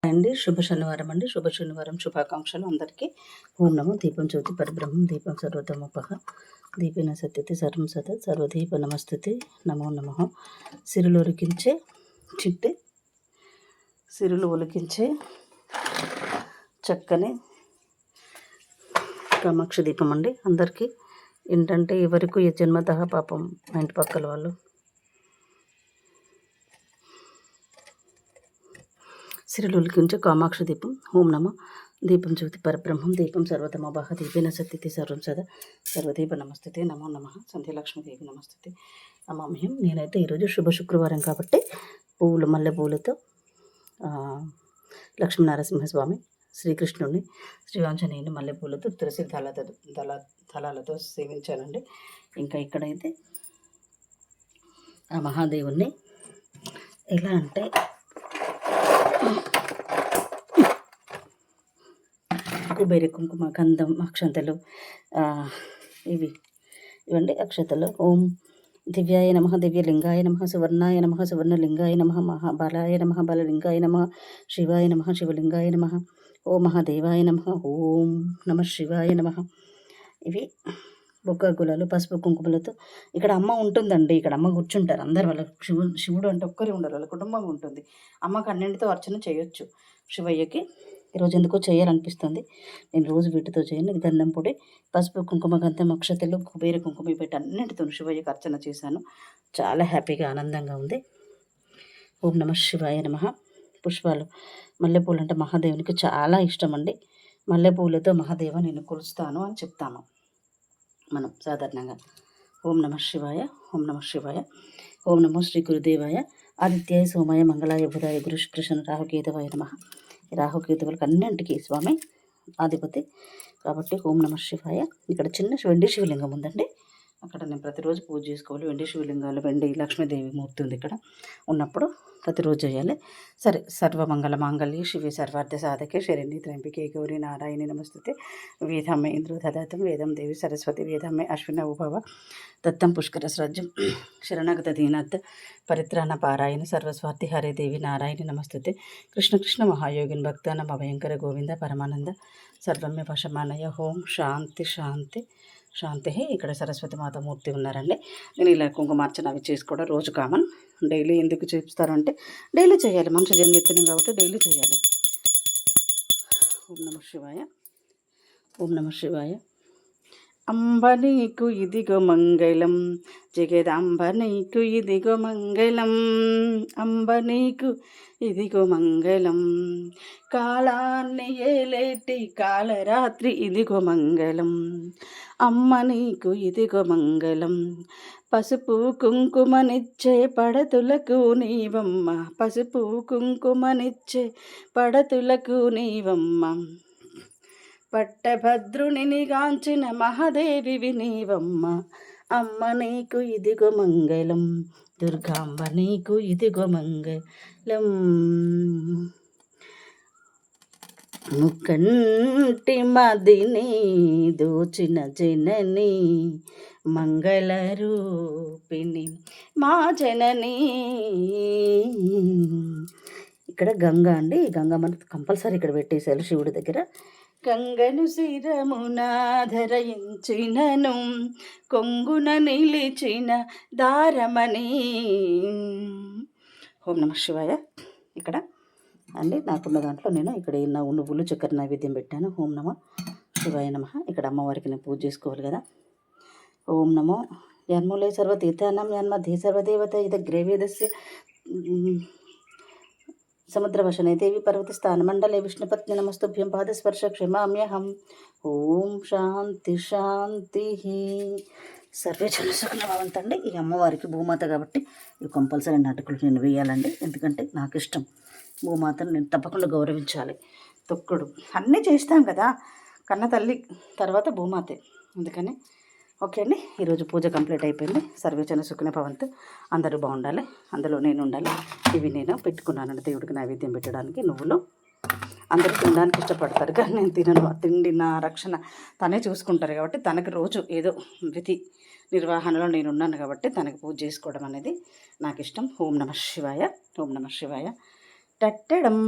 అండి శుభ శనివారం అండి. శుభ శనివారం శుభాకాంక్షలు అందరికీ. ఓం నమో దీపం జ్యోతి పరబ్రహ్మం దీపం సర్వతమోపహ దీపేన సత్యతి సర్వం సత సర్వదీప నమస్తుతే నమో నమః. సిరులు ఉరికించే చిట్టి సిరులు ఒలికించే చక్కని కామాక్షి దీపం అండి. అందరికీ ఏంటంటే ఎవరికి ఈ జన్మతః పాపం మా ఇంటి పక్కల వాళ్ళు సిరులు ఉలికించే కామాక్షి దీపం. ఓం నమ దీపం జ్యోతి పరబ్రహ్మం దీపం సర్వతమోభాహ దీపేన సత్యతి సర్వం సదా సర్వదీప నమస్తుతే నమో నమ. సంధ్యలక్ష్మీదేవి నమస్తుతే నమామ్యం. నేనైతే ఈరోజు శుభ శుక్రవారం కాబట్టి పువ్వులు మల్లె పువ్వులతో లక్ష్మీనరసింహస్వామి, శ్రీకృష్ణుడిని, శ్రీఆంజనేయుని మల్లెపూలతో తులసి దళాలతో సేవించానండి. ఇంకా ఇక్కడైతే ఆ మహాదేవుణ్ణి ఎలా అంటే కుబేర కుంకుమ గంధం అక్షంతలు ఇవండి అక్షతలు. ఓం దివ్యాయ నమ దివ్యలింగాయ నమ సువర్ణాయ నమ సువర్ణలింగాయ నమ మహాబలాయ నమ బలలింగాయ నమ శివాయ నమ శివలింగాయ నమ ఓం మహాదేవాయ నమ ఓం నమ శివాయ నమ. ఇవి బొగ్గ గులాలు పసుపు కుంకుమలతో ఇక్కడ అమ్మ ఉంటుందండి. ఇక్కడ అమ్మ కూర్చుంటారు అందరు. వాళ్ళ శివుడు అంటే ఒక్కరే ఉండరు, వాళ్ళ కుటుంబం ఉంటుంది. అమ్మకు అన్నింటితో అర్చన చేయొచ్చు. శివయ్యకి ఈరోజు ఎందుకో చేయాలనిపిస్తుంది. నేను రోజు వీటితో చేయను. ఇది గంధం పొడి, పసుపు కుంకుమ గంధం అక్షతలు కుబేర కుంకుమ పెట్టి అన్నింటితో శివయ్యకి అర్చన చేశాను. చాలా హ్యాపీగా ఆనందంగా ఉంది. ఓం నమ శివాయ నమ. పుష్పాలు మల్లెపూలు అంటే మహాదేవునికి చాలా ఇష్టం అండి. మల్లెపూలతో మహాదేవ నేను కొలుస్తాను అని చెప్తాము మనం సాధారణంగా. ఓం నమ శివాయ ఓం నమ శివాయ ఓం నమో శ్రీ గురుదేవాయ ఆదిత్యాయ సోమాయ మంగళాయ బుధాయ గురు శుక్రశన రాహుకేతవాయ నమ. రాహుకేతువులకు అన్నింటికి స్వామి ఆధిపతి కాబట్టి ఓం నమ శివాయ. ఇక్కడ చిన్న వెండి శివలింగం ఉందండి. అక్కడ నేను ప్రతిరోజు పూజ చేసుకోవాలి. వెండి శివలింగాలు, వెండి లక్ష్మీదేవి మూర్తి ఉంది ఇక్కడ ఉన్నప్పుడు ప్రతిరోజు చేయాలి. సరే, సర్వమంగళ మాంగళ్య శివే సర్వార్థ సాధకే శరణ్య త్ర్యంబకే గౌరీ నారాయణి నమస్తుతే. వేదమ్మే ఇంద్రో దదాతం వేదం దేవి సరస్వతి వేదమ్మే అశ్విన ఉభవ దత్తం పుష్కర స్రాజ్యం శరణగత దీనాథ పరిత్రాణ పారాయణ సర్వస్వార్థి హరే దేవి నారాయణి నమస్తుతే. కృష్ణ కృష్ణ మహాయోగిన్ భక్తానం అభయంకర గోవింద పరమానంద సర్వమ్య వశమానయ. ఓం శాంతి శాంతి శాంతి. ఇక్కడ సరస్వతి మాత మూర్తి ఉన్నారండి. నేను ఇలా కుంకుమార్చన అవి చేసుకోవడం రోజు కామన్. డైలీ ఎందుకు చూపిస్తారంటే డైలీ చేయాలి. మనిషి జన్మెత్తినం కాబట్టి డైలీ చేయాలి. ఓం నమ శివాయ ఓం నమ శివాయ. అంబ నీకు ఇదిగో మంగళం జగదాంబ నీకు ఇదిగో మంగళం. అంబ నీకు ఇదిగో మంగళం కాలాన్ని ఏలేటి కాలరాత్రి ఇదిగో మంగళం. అమ్మ నీకు ఇదిగో మంగళం పసుపు కుంకుమనిచ్చే పడతులకు నీవమ్మ. పసుపు కుంకుమనిచ్చే పడతులకు నీవమ్మ. పట్టభద్రుని గాంచిన మహాదేవి నీవమ్మ. అమ్మ నీకు ఇదిగో మంగళం దుర్గాంబ నీకు ఇదిగో మంగళం. ముక్కంటి మదిని దోచిన జనని మంగళరూపిణి మా జనని. ఇక్కడ గంగ అండి. ఈ గంగ మనకు కంపల్సరీ ఇక్కడ పెట్టేశారు శివుడి దగ్గర. గంగను శిరమున ధరించినను కొంగున నిలిచిన దారమణి. ఓం నమ శివాయ. ఇక్కడ అండి నాకున్న దాంట్లో నేను ఇక్కడ నువ్వులు చక్కెర నైవేద్యం పెట్టాను. ఓం నమ శివాయ నమ. ఇక్కడ అమ్మవారికి నేను పూజ చేసుకోవాలి కదా. ఓం నమో యన్మూలే సర్వతీర్థానం యన్మధ్యే సర్వదేవత ఇదగ్రేవేదస్య సముద్రవశనే దేవి పర్వత స్థానమండలే విష్ణుపత్ని నమస్తుభ్యం పాదస్పర్శ క్షమామ్యహం. ఓం శాంతి శాంతి. సర్వే సుఖనభవంతండి. ఈ అమ్మవారికి భూమాత కాబట్టి ఇవి కంపల్సరీ నాటకులు నేను వేయాలండి. ఎందుకంటే నాకు ఇష్టం. భూమాతను నేను తప్పకుండా గౌరవించాలి. తొక్కుడు అన్నీ చేస్తాం కదా, కన్న తల్లి తర్వాత భూమాతే. అందుకని ఓకే అండి. ఈరోజు పూజ కంప్లీట్ అయిపోయింది. సర్వేజన సుఖిన భవంతు. అందరూ బాగుండాలి, అందులో నేను ఉండాలి. ఇవి నేను పెట్టుకున్నానండి దేవుడికి నైవేద్యం పెట్టడానికి. నువ్వులు అందరూ తినడానికి ఇష్టపడతారు కానీ నేను తినను. తిండి నా రక్షణ తనే చూసుకుంటారు కాబట్టి తనకి రోజు ఏదో విధి నిర్వహణలో నేను ఉన్నాను కాబట్టి తనకి పూజ చేసుకోవడం అనేది నాకు ఇష్టం. ఓం నమ శివాయ ఓం నమ శివాయ. టట్టడం.